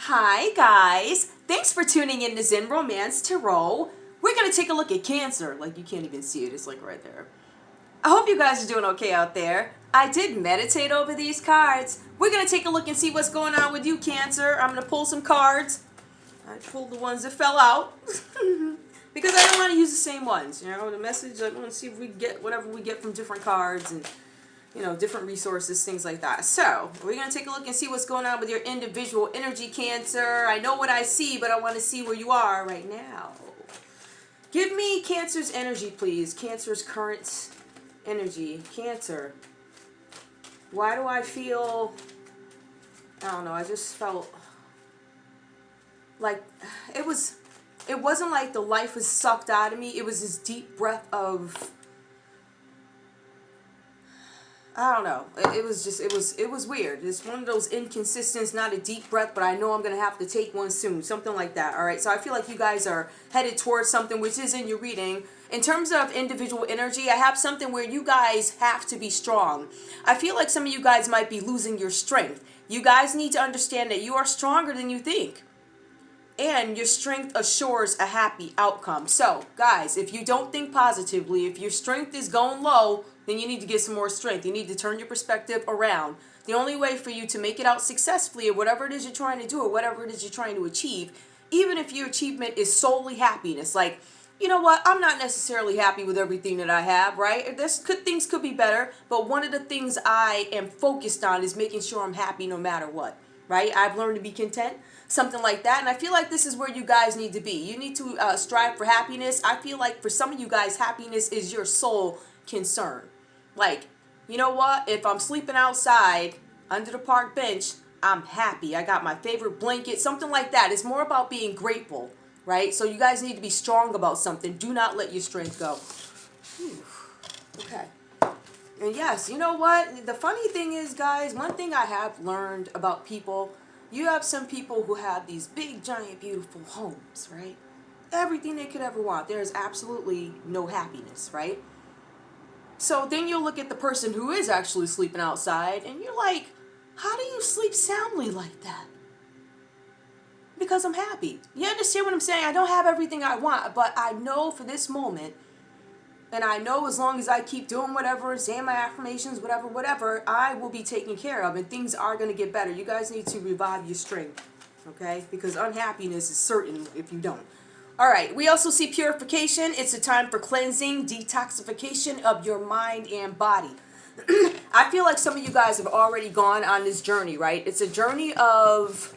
Hi guys, thanks for tuning in to Zen Romance Tarot. We're going to take a look at Cancer. Like, you can't even see it, it's like right there. I hope you guys are doing okay out there. I did meditate over these cards. We're going to take a look and see what's going on with you, Cancer. I'm going to pull some cards. I pulled the ones that fell out because I don't want to use the same ones. You know, the message, I want to see if we get whatever we get from different cards and, you know, different resources, things like that. So, we're going to take a look and see what's going on with your individual energy, Cancer. I know what I see, but I want to see where you are right now. Give me Cancer's energy, please. Cancer's current energy. Cancer. Why do I feel... I don't know, I just felt like it wasn't like the life was sucked out of me. It was this deep breath of... I don't know. It was weird. It's one of those inconsistents, not a deep breath, but I know I'm going to have to take one soon. Something like that. All right. So I feel like you guys are headed towards something, which is in your reading. In terms of individual energy, I have something where you guys have to be strong. I feel like some of you guys might be losing your strength. You guys need to understand that you are stronger than you think. And your strength assures a happy outcome. So, guys, if you don't think positively, if your strength is going low, then you need to get some more strength. You need to turn your perspective around. The only way for you to make it out successfully or whatever it is you're trying to do or whatever it is you're trying to achieve, even if your achievement is solely happiness, like, you know what, I'm not necessarily happy with everything that I have, right? Things could be better, but one of the things I am focused on is making sure I'm happy no matter what, right? I've learned to be content, something like that, and I feel like this is where you guys need to be. You need to strive for happiness. I feel like for some of you guys, happiness is your sole concern. Like, you know what? If I'm sleeping outside under the park bench, I'm happy. I got my favorite blanket, something like that. It's more about being grateful, right? So you guys need to be strong about something. Do not let your strength go. Whew. Okay. And yes, you know what? The funny thing is, guys, one thing I have learned about people, you have some people who have these big, giant, beautiful homes, right? Everything they could ever want. There's absolutely no happiness, right? So then you'll look at the person who is actually sleeping outside and you're like, how do you sleep soundly like that? Because I'm happy. You understand what I'm saying? I don't have everything I want, but I know for this moment, and I know as long as I keep doing whatever, saying my affirmations, whatever, I will be taken care of and things are going to get better. You guys need to revive your strength, okay? Because unhappiness is certain if you don't. All right, we also see purification. It's a time for cleansing, detoxification of your mind and body. I feel like some of you guys have already gone on this journey, right? It's a journey of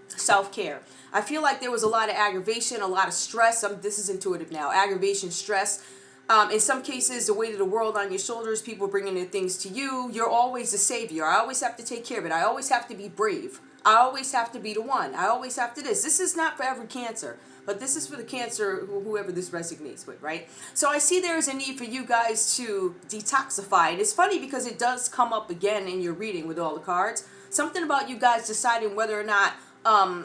self-care. I feel like there was a lot of aggravation, a lot of stress. This is intuitive now. Aggravation, stress. In some cases, the weight of the world on your shoulders, people bringing their things to you. You're always the savior. I always have to take care of it. I always have to be brave. I always have to be the one. I always have to this. This is not for every Cancer, but this is for the Cancer, whoever this resonates with, right? So I see there is a need for you guys to detoxify. And it's funny because it does come up again in your reading with all the cards. Something about you guys deciding whether or not,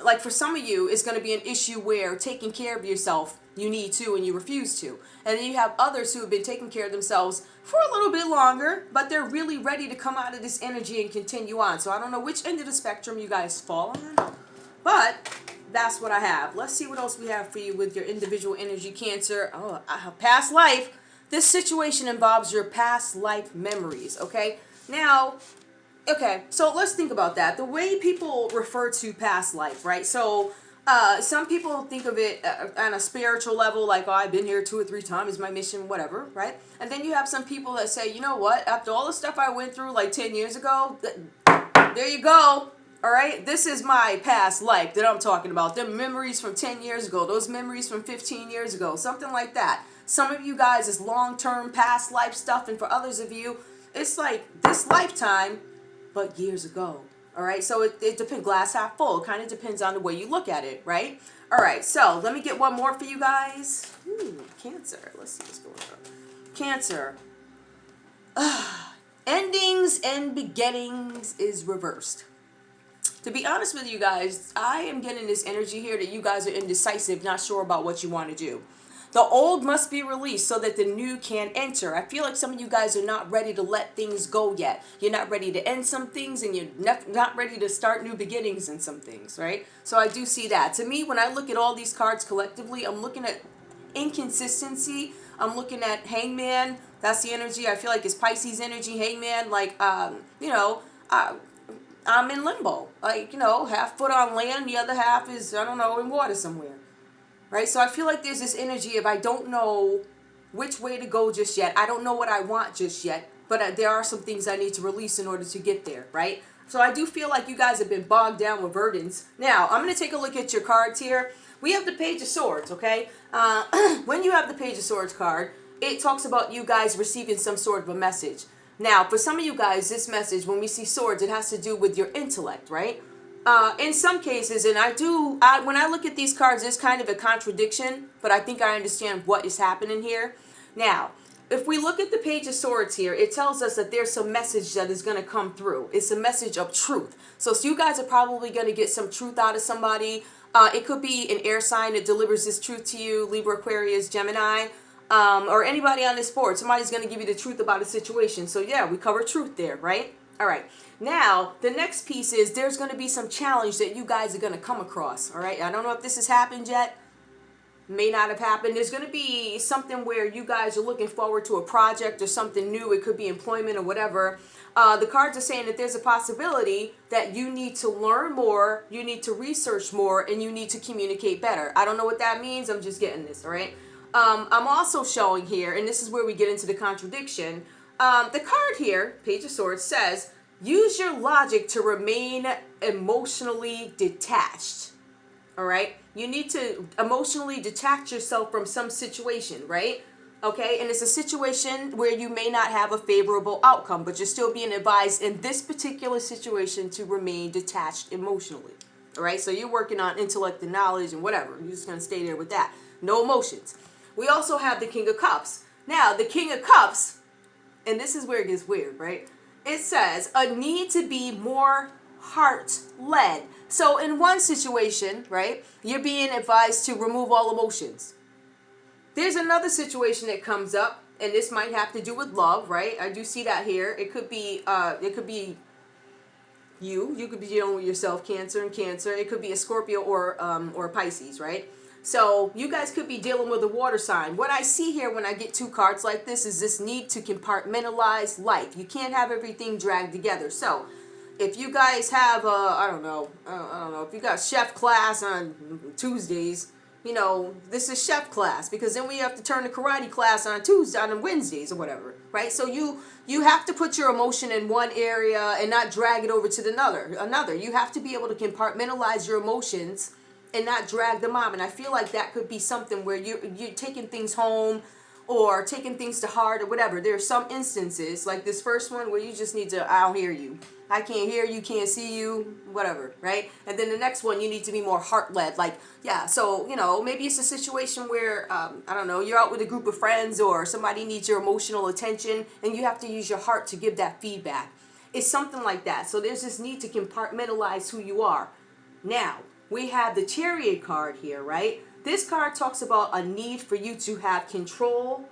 like for some of you, it's going to be an issue where taking care of yourself, you need to and you refuse to. And then you have others who have been taking care of themselves for a little bit longer, but they're really ready to come out of this energy and continue on. So I don't know which end of the spectrum you guys fall on, but that's what I have. Let's see what else we have for you with your individual energy, Cancer. Oh, past life. This situation involves your past life memories, okay? Now, okay, so let's think about that. The way people refer to past life, right? So some people think of it on a spiritual level, like, oh, I've been here 2 or 3 times, my mission, whatever, right? And then you have some people that say, you know what, after all the stuff I went through like 10 years ago, there you go, all right? This is my past life that I'm talking about. The memories from 10 years ago, those memories from 15 years ago, something like that. Some of you guys is long-term past life stuff, and for others of you, it's like this lifetime, but years ago. All right, so it depends, glass half full. It kind of depends on the way you look at it, right? All right, so let me get one more for you guys. Cancer. Let's see what's going on. Cancer. Endings and beginnings is reversed. To be honest with you guys, I am getting this energy here that you guys are indecisive, not sure about what you want to do. The old must be released so that the new can enter. I feel like some of you guys are not ready to let things go yet. You're not ready to end some things, and you're not ready to start new beginnings in some things, right? So I do see that. To me, when I look at all these cards collectively, I'm looking at inconsistency. I'm looking at Hangman. That's the energy. I feel like it's Pisces energy. Hangman, like, I'm in limbo. Like, half foot on land, the other half is, I don't know, in water somewhere. Right? So I feel like there's this energy of I don't know which way to go just yet. I don't know what I want just yet. But there are some things I need to release in order to get there, right? So I do feel like you guys have been bogged down with burdens. Now, I'm going to take a look at your cards here. We have the Page of Swords, okay? When you have the Page of Swords card, it talks about you guys receiving some sort of a message. Now, for some of you guys, this message, when we see swords, it has to do with your intellect, right? In some cases, and when I look at these cards, it's kind of a contradiction, but I think I understand what is happening here. Now, if we look at the Page of Swords here, it tells us that there's some message that is going to come through. It's a message of truth. So you guys are probably going to get some truth out of somebody. It could be an air sign that delivers this truth to you, Libra, Aquarius, Gemini, or anybody on this board. Somebody's going to give you the truth about a situation. So yeah, we cover truth there, right? All right. Now, the next piece is there's going to be some challenge that you guys are going to come across. All right. I don't know if this has happened yet. May not have happened. There's going to be something where you guys are looking forward to a project or something new. It could be employment or whatever. The cards are saying that there's a possibility that you need to learn more, you need to research more, and you need to communicate better. I don't know what that means. I'm just getting this, all right? I'm also showing here, and this is where we get into the contradiction. The card here, Page of Swords, says, use your logic to remain emotionally detached. All right? You need to emotionally detach yourself from some situation, right? Okay? And it's a situation where you may not have a favorable outcome, but you're still being advised in this particular situation to remain detached emotionally. All right? So you're working on intellect and knowledge and whatever. You're just going to stay there with that. No emotions. We also have the King of Cups. Now, the King of Cups, and this is where it gets weird, right? It says a need to be more heart-led. So in one situation, right, you're being advised to remove all emotions. There's another situation that comes up, and this might have to do with love, right? I do see that here. It could be you. You could be dealing with yourself, Cancer and Cancer. It could be a Scorpio or Pisces, right? So you guys could be dealing with a water sign. What I see here when I get two cards like this is this need to compartmentalize life. You can't have everything dragged together. So if you guys have, I don't know, if you got chef class on Tuesdays, this is chef class, because then we have to turn to karate class on Wednesdays or whatever, right? So you have to put your emotion in one area and not drag it over to another. You have to be able to compartmentalize your emotions and not drag them on. And I feel like that could be something where you're taking things home or taking things to heart or whatever. There are some instances, like this first one, where you just need to, I don't hear you. I can't hear you, can't see you, whatever, right? And then the next one, you need to be more heart-led. Like, yeah, so, maybe it's a situation where, I don't know, you're out with a group of friends or somebody needs your emotional attention and you have to use your heart to give that feedback. It's something like that. So there's this need to compartmentalize who you are. Now, we have the Chariot card here, right? This card talks about a need for you to have control,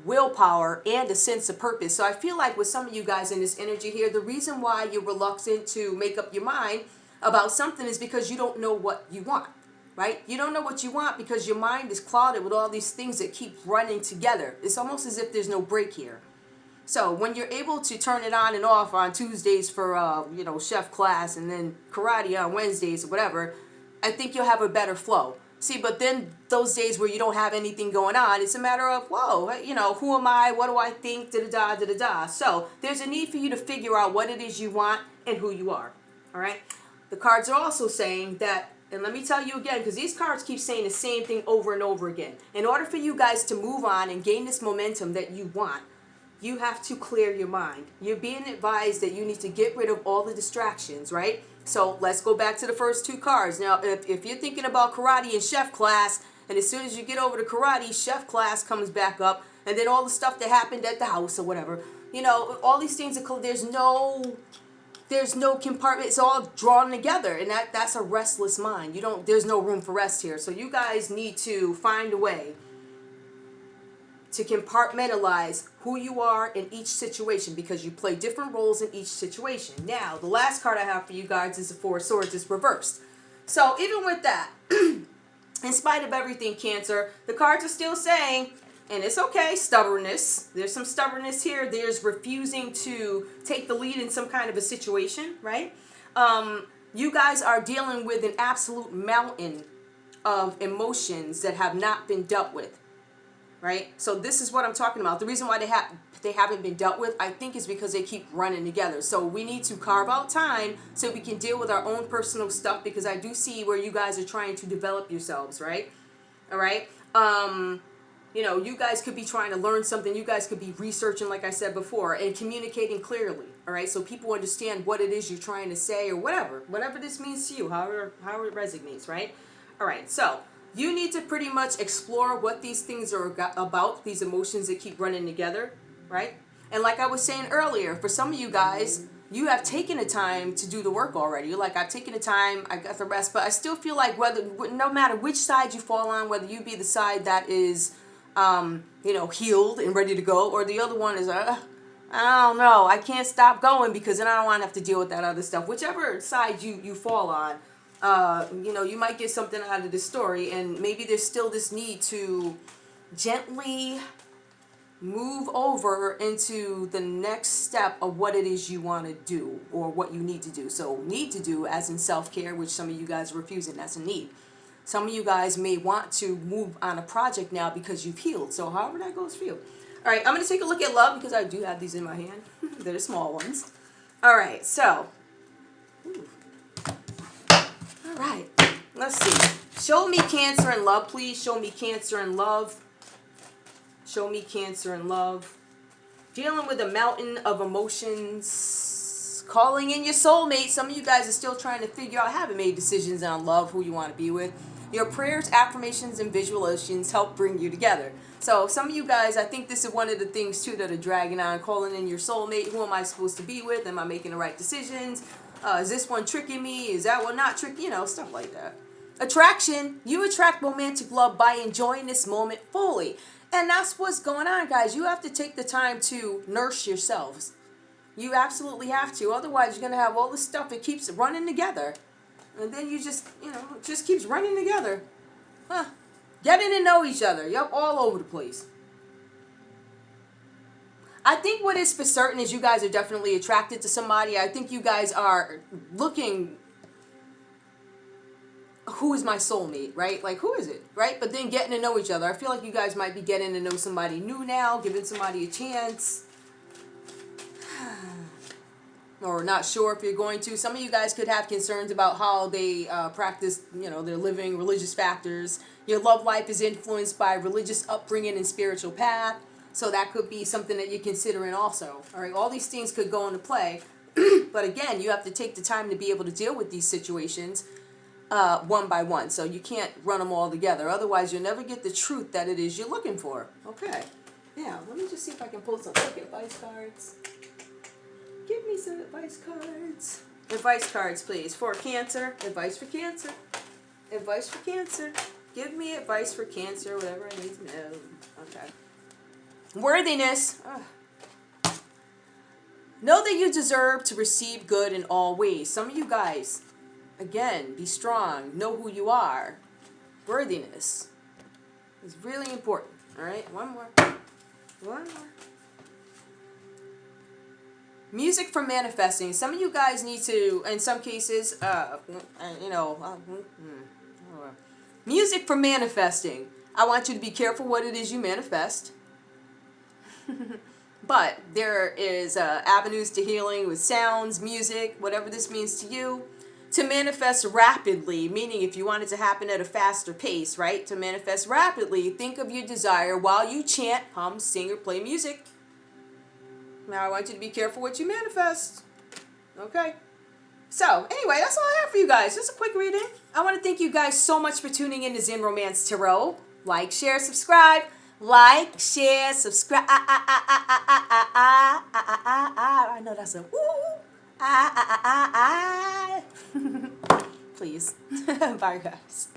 willpower, and a sense of purpose. So I feel like with some of you guys in this energy here, the reason why you're reluctant to make up your mind about something is because you don't know what you want, right? You don't know what you want because your mind is clouded with all these things that keep running together. It's almost as if there's no break here. So when you're able to turn it on and off on Tuesdays for, chef class and then karate on Wednesdays or whatever, I think you'll have a better flow. See, but then those days where you don't have anything going on, it's a matter of, whoa, who am I? What do I think? Da-da-da, da-da-da. So there's a need for you to figure out what it is you want and who you are. All right? The cards are also saying that, and let me tell you again, because these cards keep saying the same thing over and over again. In order for you guys to move on and gain this momentum that you want, you have to clear your mind. You're being advised that you need to get rid of all the distractions, right? So let's go back to the first two cards. Now, if you're thinking about karate and chef class, and as soon as you get over to karate, chef class comes back up, and then all the stuff that happened at the house or whatever, all these things are, there's no compartment. It's all drawn together, and that's a restless mind. There's no room for rest here. So you guys need to find a way to compartmentalize who you are in each situation, because you play different roles in each situation. Now, the last card I have for you guys is the Four of Swords. It's reversed. So even with that, in spite of everything, Cancer, the cards are still saying, and it's okay, stubbornness. There's some stubbornness here. There's refusing to take the lead in some kind of a situation, right? You guys are dealing with an absolute mountain of emotions that have not been dealt with, right? So this is what I'm talking about. The reason why they haven't been dealt with, I think, is because they keep running together. So we need to carve out time so we can deal with our own personal stuff, because I do see where you guys are trying to develop yourselves, right? All right. You know, you guys could be trying to learn something. You guys could be researching, like I said before, and communicating clearly. All right. So people understand what it is you're trying to say, or whatever this means to you, however it resonates, right? All right. So you need to pretty much explore what these things are about, these emotions that keep running together, right? And like I was saying earlier, for some of you guys, you have taken the time to do the work already. You're like, I've taken the time, I got the rest, but I still feel like no matter which side you fall on, whether you be the side that is, you know, healed and ready to go, or the other one is, I don't know, I can't stop going because then I don't want to have to deal with that other stuff. Whichever side you fall on, you know, you might get something out of this story, and maybe there's still this need to gently move over into the next step of what it is you want to do, or what you need to do. So need to do as in self-care, which some of you guys are refusing. That's a need. Some of you guys may want to move on a project now because you've healed. So however that goes for you. All right, I'm going to take a look at love, because I do have these in my hand. They're the small ones. All right, so. Ooh. All right, let's see. Show me Cancer in love, please. Show me Cancer in love. Show me Cancer in love. Dealing with a mountain of emotions. Calling in your soulmate. Some of you guys are still trying to figure out, haven't made decisions on love, who you want to be with. Your prayers, affirmations, and visualizations help bring you together. So some of you guys, I think this is one of the things too that are dragging on. Calling in your soulmate. Who am I supposed to be with? Am I making the right decisions? Is this one tricking me? Is that one not tricking? You know, stuff like that. Attraction. You attract romantic love by enjoying this moment fully. And that's what's going on, guys. You have to take the time to nurse yourselves. You absolutely have to. Otherwise, you're going to have all this stuff that keeps running together. And then you just, you know, it just keeps running together. Huh. Getting to know each other. Yep, all over the place. I think what is for certain is you guys are definitely attracted to somebody. I think you guys are looking, who is my soulmate, right? Like, who is it, right? But then getting to know each other. I feel like you guys might be getting to know somebody new now, giving somebody a chance. Or not sure if you're going to. Some of you guys could have concerns about how they practice, you know, their living, religious factors. Your love life is influenced by religious upbringing and spiritual path. So that could be something that you're considering also. All right, all these things could go into play. But again, you have to take the time to be able to deal with these situations one by one. So you can't run them all together. Otherwise, you'll never get the truth that it is you're looking for. Okay. Now, let me just see if I can pull some advice cards. Give me some advice cards. Advice cards, please. For Cancer. Advice for Cancer. Advice for Cancer. Give me advice for Cancer, whatever I need to know. Okay. Worthiness. Know that you deserve to receive good in all ways. Some of you guys, again, be strong. Know who you are. Worthiness is really important. All right? One more. One more. Music for manifesting. Some of you guys need to, in some cases, you know, music for manifesting. I want you to be careful what it is you manifest. But there is avenues to healing with sounds, music, whatever this means to you. To manifest rapidly, meaning if you want it to happen at a faster pace, right? To manifest rapidly, think of your desire while you chant, hum, sing, or play music. Now I want you to be careful what you manifest. Okay? So, anyway, that's all I have for you guys. Just a quick reading. I want to thank you guys so much for tuning in to Zen Romance Tarot. Like, share, subscribe. Like, share, subscribe. I know that's a woo. Please. Bye, guys.